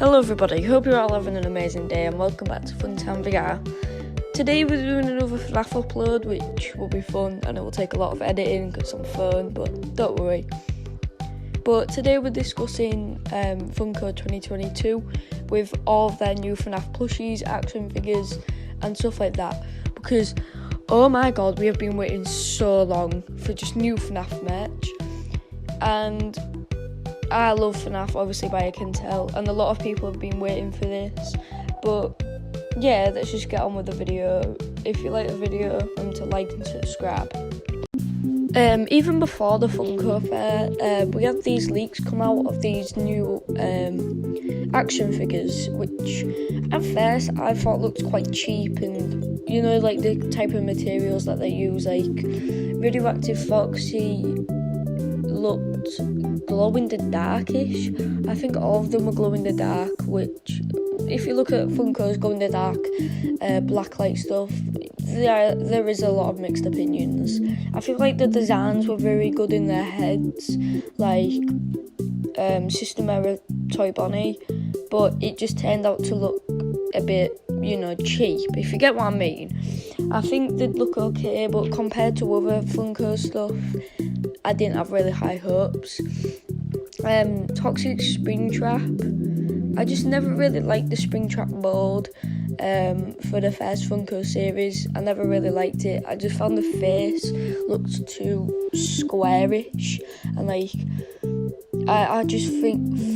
Hello everybody, hope you're all having an amazing day and welcome back to Funtime VR. Today we're doing another FNAF upload which will be fun and it will take a lot of editing because I'm phone, but don't worry. But today we're discussing Funko 2022 with all of their new FNAF plushies, action figures and stuff like that, because oh my god, we have been waiting so long for just new FNAF merch. And I love FNAF, obviously, by I can tell, and a lot of people have been waiting for this. But yeah, let's just get on with the video. If you like the video, remember to like and subscribe. Even before the Funko Fair, we had these leaks come out of these new action figures, which at first I thought looked quite cheap, and you know, like the type of materials that they use, like Radioactive Foxy looked glow in the darkish. I think all of them were glow in the dark, which if you look at Funko's glow in the dark blacklight stuff, there is a lot of mixed opinions. I feel like the designs were very good in their heads, like System Error Toy Bonnie, but it just turned out to look a bit, you know, cheap, if you get what I mean. I think they'd look okay, but compared to other Funko stuff, I didn't have really high hopes. Toxic Springtrap, I just never really liked the Springtrap mold for the first Funko series. I never really liked it. I just found the face looked too squarish, and like I just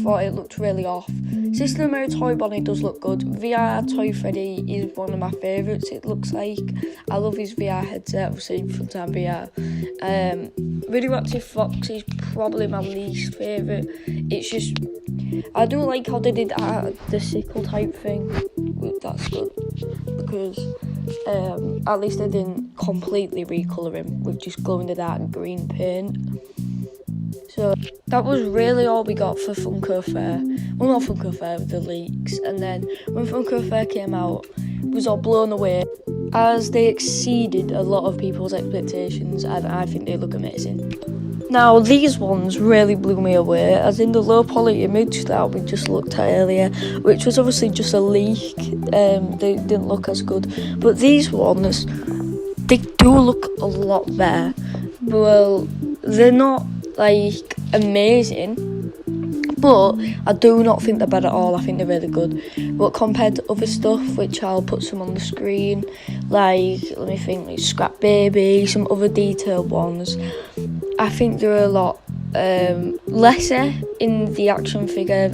thought it looked really off. System Maritory Bonnie does look good. VR Toy Freddy is one of my favourites, it looks like. I love his VR headset, obviously Funtime VR. Radioactive Foxy is probably my least favourite. It's just, I do like how they did the sickle type thing. That's good, because at least they didn't completely recolour him with just glow in the dark and green paint. So that was really all we got for Funko Fair. Well, not Funko Fair, the leaks. And then when Funko Fair came out, it was all blown away, as they exceeded a lot of people's expectations. I think they look amazing. Now, these ones really blew me away, as in the low poly image that we just looked at earlier, which was obviously just a leak. They didn't look as good. But these ones, they do look a lot better. Well, they're not like amazing, but I do not think they're bad at all. I think they're really good. But compared to other stuff, which I'll put some on the screen, like, let me think, like Scrap Baby, some other detailed ones, I think they're a lot lesser in the action figure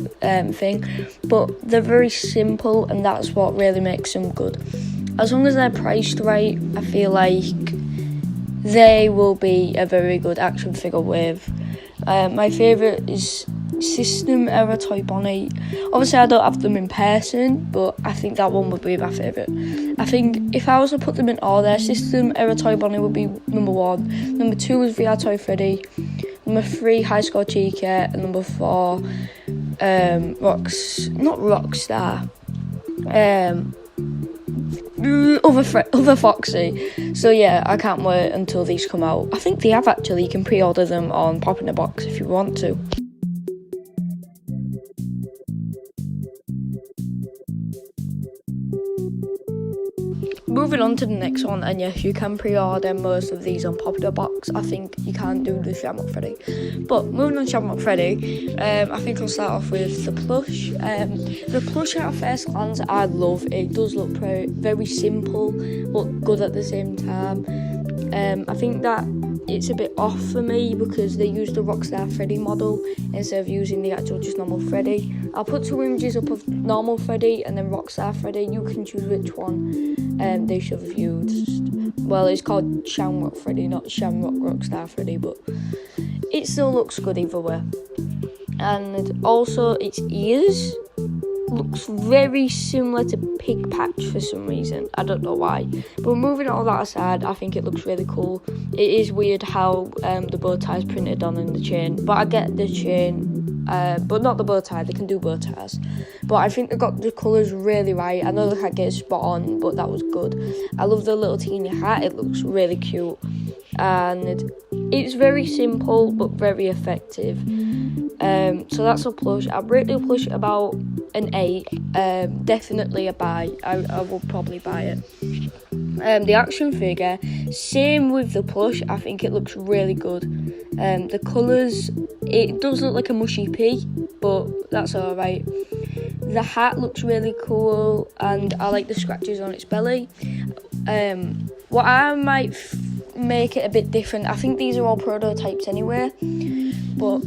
thing, but they're very simple, and that's what really makes them good. As long as they're priced right, I feel like they will be a very good action figure with. My favourite is System Error Toy Bonnie. Obviously I don't have them in person, but I think that one would be my favourite. I think if I was to put them in order, System Error Toy Bonnie would be number 1, number 2 is VR Toy Freddy, number 3 High Score Chica, and number 4 Rockstar. Other Foxy. So yeah, I can't wait until these come out. I think they have actually. You can pre-order them on Pop in a Box if you want to. Moving on to the next one, and yes, you can pre-order most of these on Pop in a Box. I think you can't do the Chalmer Freddy. But moving on to Chalmer Freddy, I think I'll start off with the plush. The plush at first glance, I love. It does look very simple, but good at the same time. I think that it's a bit off for me because they used the Rockstar Freddy model instead of using the actual just normal Freddy. I'll put 2 images up of normal Freddy and then Rockstar Freddy. You can choose which one they should have used. Well, it's called Shamrock Freddy, not Shamrock Rockstar Freddy, but it still looks good either way. And also its ears looks very similar to Pig Patch for some reason. I don't know why. But moving all that aside, I think it looks really cool. It is weird how the bow tie is printed on in the chain, but I get the chain, but not the bow tie. They can do bow ties, but I think they got the colours really right. I know they can't get it spot on, but that was good. I love the little teeny hat. It looks really cute, and it's very simple but very effective. So that's a plush. I'd rate the plush about an 8. Definitely a buy. I will probably buy it. The action figure, same with the plush. I think it looks really good. The colours, it does look like a mushy pea, but that's alright. The hat looks really cool, and I like the scratches on its belly. What I might make it a bit different, I think these are all prototypes anyway, but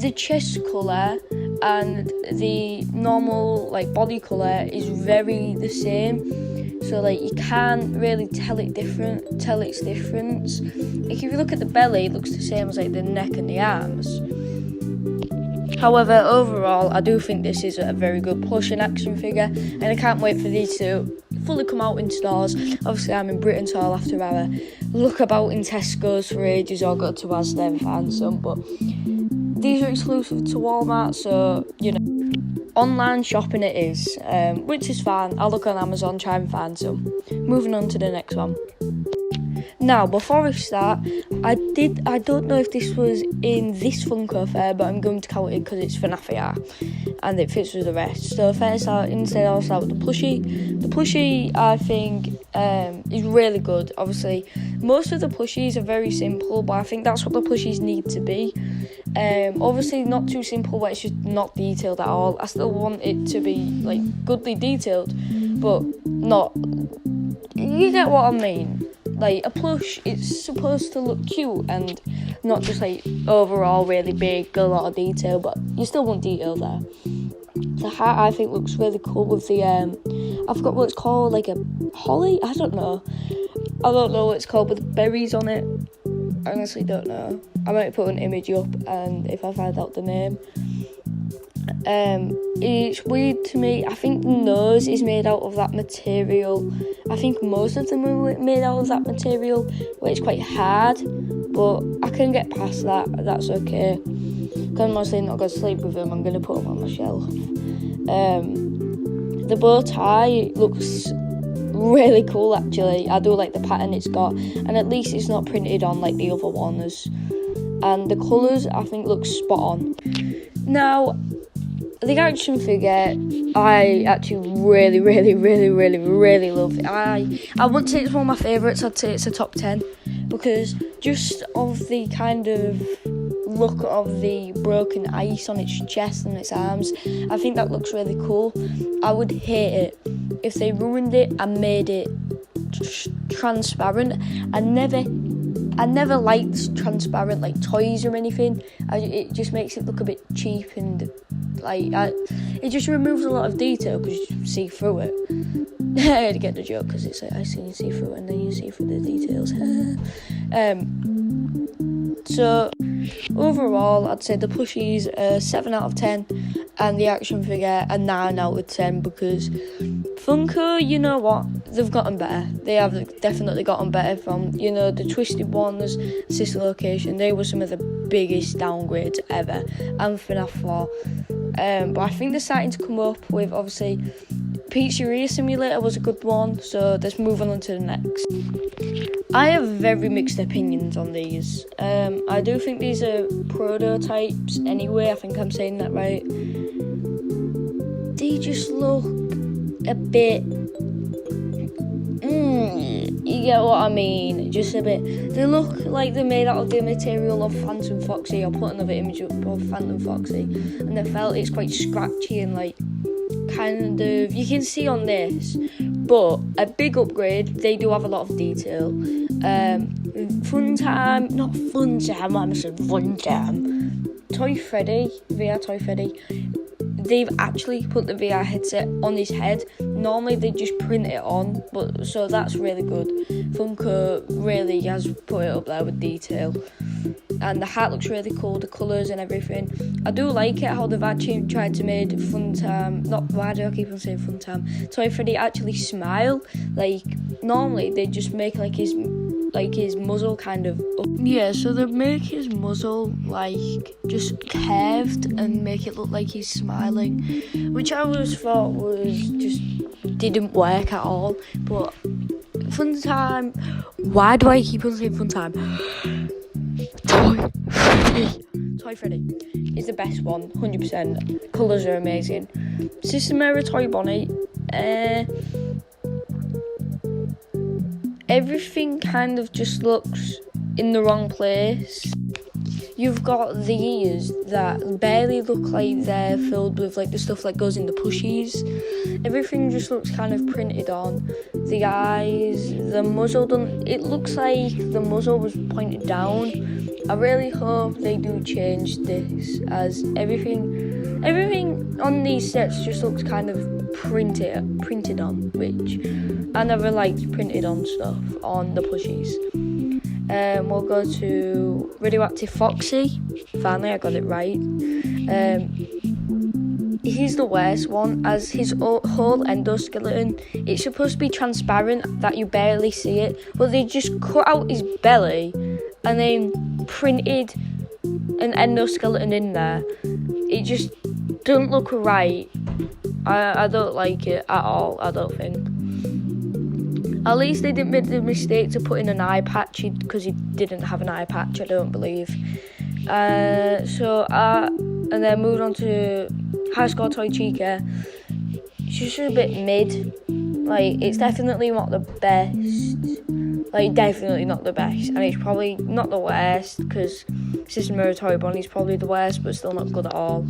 the chest colour and the normal like body colour is very the same, so like you can't really tell its difference. Like if you look at the belly, it looks the same as like the neck and the arms. However, overall, I do think this is a very good plush and action figure, and I can't wait for these to fully come out in stores. Obviously, I'm in Britain, so I'll have to have a look about in Tesco's for ages or go to Asda and find some, but these are exclusive to Walmart, so, you know, online shopping it is, which is fine. I'll look on Amazon, try and find some. Moving on to the next one. Now, before I start, I don't know if this was in this Funko Fair, but I'm going to count it because it's FNAF AR and it fits with the rest. So first, I'll start with the Pushy. The Pushy, I think, is really good. Obviously, most of the Plushies are very simple, but I think that's what the Plushies need to be. Obviously, not too simple where it's just not detailed at all. I still want it to be, like, goodly detailed, but not... You get what I mean? Like, a plush, it's supposed to look cute and not just, like, overall really big, a lot of detail, but you still want detail there. The hat, I think, looks really cool with the, I forgot what it's called, like a holly? I don't know what it's called, with the berries on it. I honestly don't know. I might put an image up, and if I find out the name. It's weird to me. I think the nose is made out of that material. I think most of them are made out of that material, where it's quite hard, but I can get past that. That's okay. Because I'm mostly not going to sleep with them. I'm going to put them on the shelf. The bow tie looks really cool, actually. I do like the pattern it's got, and at least it's not printed on like the other ones. And the colours, I think, look spot on. Now, the action figure, I actually really love it. I wouldn't say it's one of my favourites. I'd say it's a top 10, because just of the kind of look of the broken ice on its chest and its arms, I think that looks really cool. I would hate it if they ruined it and made it transparent. I never liked transparent like toys or anything. It just makes it look a bit cheap, and it just removes a lot of detail because you see through it. I get the joke because it's like I see you see through it and then you see through the details. So overall, I'd say the plushies are 7 out of 10, and the action figure a 9 out of 10, because Funko, you know what, they've gotten better. They have definitely gotten better from, you know, the twisted ones, Sister Location. They were some of the biggest downgrades ever, and FNAF 4. But I think they're starting to come up with, obviously, Pizzeria Simulator was a good one, so let's move on to the next. I have very mixed opinions on these. I do think these are prototypes anyway, I think I'm saying that right. They just look a bit... you get what I mean? Just a bit... They look like they're made out of the material of Phantom Foxy. I'll put another image up of Phantom Foxy. And the felt is quite scratchy and like... kind of, you can see on this, but a big upgrade. They do have a lot of detail. Toy Freddy, VR Toy Freddy, they've actually put the VR headset on his head. Normally they just print it on, but so that's really good. Funko really has put it up there with detail. And the hat looks really cool, the colours and everything. I do like it how they've actually tried to make why do I keep on saying Funtime? Toy Freddy actually smile. Like, normally they just make like his muzzle kind of up. Yeah, so they make his muzzle like just curved and make it look like he's smiling, which I always thought was just didn't work at all. But Funtime, why do I keep on saying Funtime? Toy Toy Freddy is the best one, 100%. Colours are amazing. Sister Maritory Bonnie, everything kind of just looks in the wrong place. You've got these that barely look like they're filled with like the stuff that goes in the Pushies. Everything just looks kind of printed on. The eyes, the muzzle, it looks like the muzzle was pointed down. I really hope they do change this, as everything on these sets just looks kind of printed on, which I never liked printed on stuff on the Pushies. We'll go to Radioactive Foxy. Finally, I got it right. He's the worst one, as his whole endoskeleton, it's supposed to be transparent that you barely see it, but they just cut out his belly and then printed an endoskeleton in there. It just doesn't look right. I don't like it at all, I don't think. At least they didn't make the mistake to put in an eye patch, because he didn't have an eye patch, I don't believe. And then moving on to High Score Toy Chica. She's just a bit mid. Like, it's definitely not the best. Like, definitely not the best. And it's probably not the worst, because Sister Maritory Bonnie's probably the worst, but still not good at all.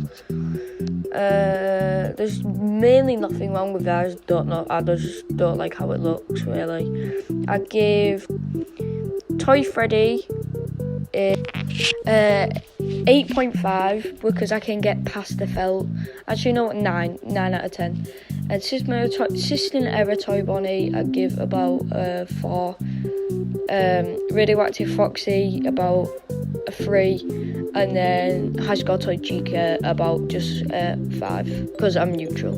There's mainly nothing wrong with that. I just don't like how it looks, really. I give Toy Freddy 8.5 because I can get past the felt. Actually, no, 9 out of 10. And Sister Maritory Bonnie, I give about 4. Radioactive Foxy about a 3. And then High Score Toy Chica about just 5, because I'm neutral.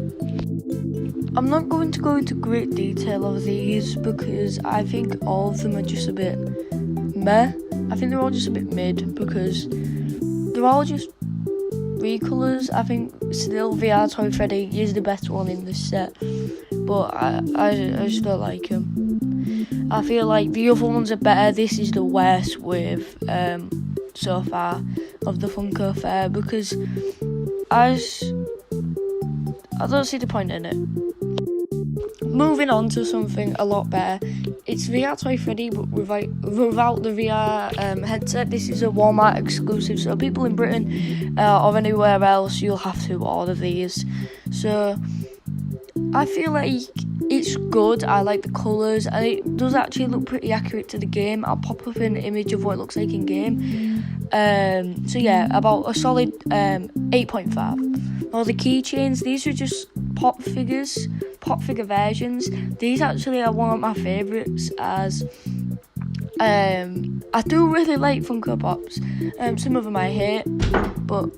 I'm not going to go into great detail of these because I think all of them are just a bit meh. I think they're all just a bit mid because they're all just recolours. I think still VR Toy Freddy is the best one in this set, but I just don't like him. I feel like the other ones are better. This is the worst with so far of the Funko Fair because I don't see the point in it. Moving on to something a lot better. It's VR Toy Freddy, but without the VR headset. This is a Walmart exclusive, so people in Britain or anywhere else, you'll have to order these. So I feel like it's good. I like the colours, and it does actually look pretty accurate to the game. I'll pop up an image of what it looks like in game. So yeah, about a solid 8.5. Now the keychains, these are just pop figure versions. These actually are one of my favourites, as I do really like Funko Pops. Some of them I hate, but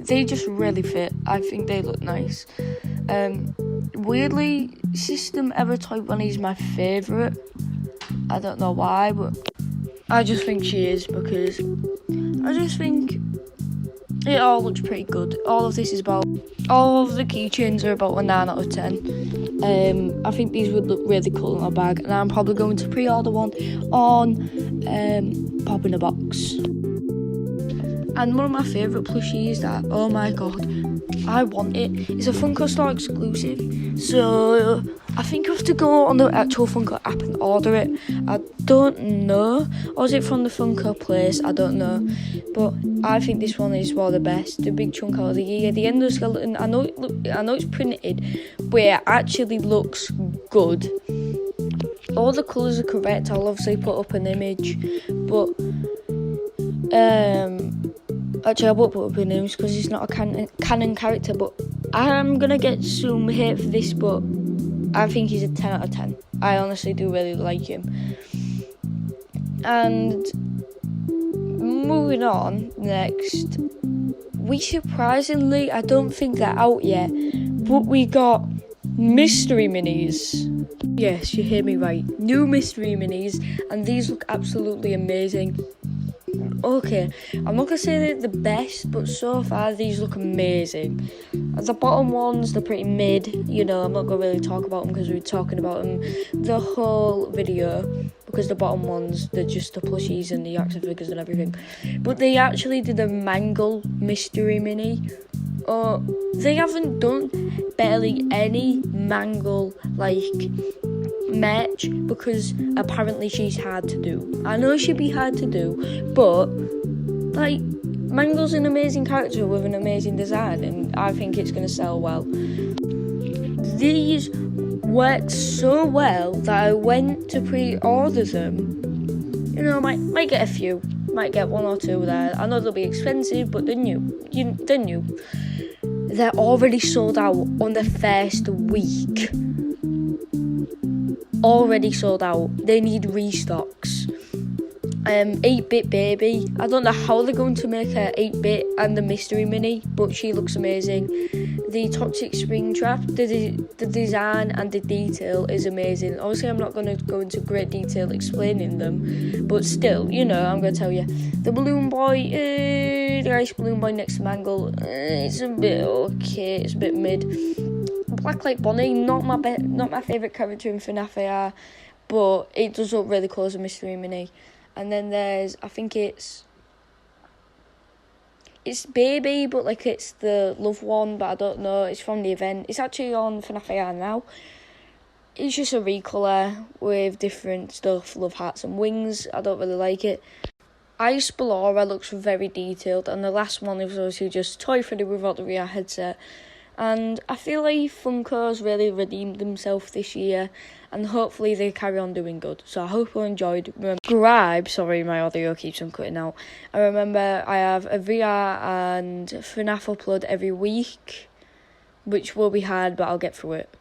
they just really fit. I think they look nice. Weirdly, System Ever Toy Bunny is my favourite. I don't know why, but I just think she is, because I just think it all looks pretty good. All of the keychains are about a 9 out of 10. I think these would look really cool in my bag, and I'm probably going to pre-order one on Pop in a Box. And one of my favourite plushies that, oh my god, I want it. It's a Funko Store exclusive, so I think I have to go on the actual Funko app and order it. I don't know, or is it from the Funko place? I don't know, but I think this one is one of the best. The big chunk out of the ear, the endoskeleton. I know it's printed, but it actually looks good. All the colours are correct. I'll obviously put up an image, but actually I won't put up an image because he's not a canon character, but I'm gonna get some hate for this, but I think he's a 10 out of 10. I honestly do really like him. And moving on, next, we surprisingly, I don't think they're out yet, but we got mystery minis. Yes, you hear me right. New mystery minis, and these look absolutely amazing. Okay, I'm not gonna say they're the best, but so far these look amazing. The bottom ones, they're pretty mid. I'm not gonna really talk about them because we were talking about them the whole video. because the bottom ones, they're just the plushies and the action figures and everything. But they actually did a Mangle mystery mini. They haven't done barely any Mangle merch, because apparently she's hard to do. I know she'd be hard to do, but Mangle's an amazing character with an amazing design, and I think it's going to sell well. These worked so well that I went to pre-order them. You know, might get a few, might get one or two there. I know they'll be expensive, but they're new. They're new. They're already sold out on the first week. Already sold out. They need restocks. 8-bit baby. I don't know how they're going to make her 8-bit and the mystery mini, but she looks amazing. The toxic Springtrap, the design and the detail is amazing. Obviously, I'm not going to go into great detail explaining them, but still, you know, I'm going to tell you. The balloon boy, the ice balloon boy next to Mangle, it's a bit okay. It's a bit mid. Blacklight Bonnie, not my favourite character in FNAF AR, but it does look really cool as a mystery mini. And then there's, I think it's Baby, but it's the love one, but I don't know. It's from the event. It's actually on FNAF AR now. It's just a recolour with different stuff, love hearts and wings. I don't really like it. Ice Ballora looks very detailed, and the last one is obviously just Toy Freddy without the VR headset. And I feel like Funko's really redeemed themselves this year, and hopefully they carry on doing good. So I hope you enjoyed. Sorry, my audio keeps on cutting out. I remember I have a VR and FNAF upload every week, which will be hard, but I'll get through it.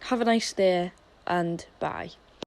Have a nice day, and bye.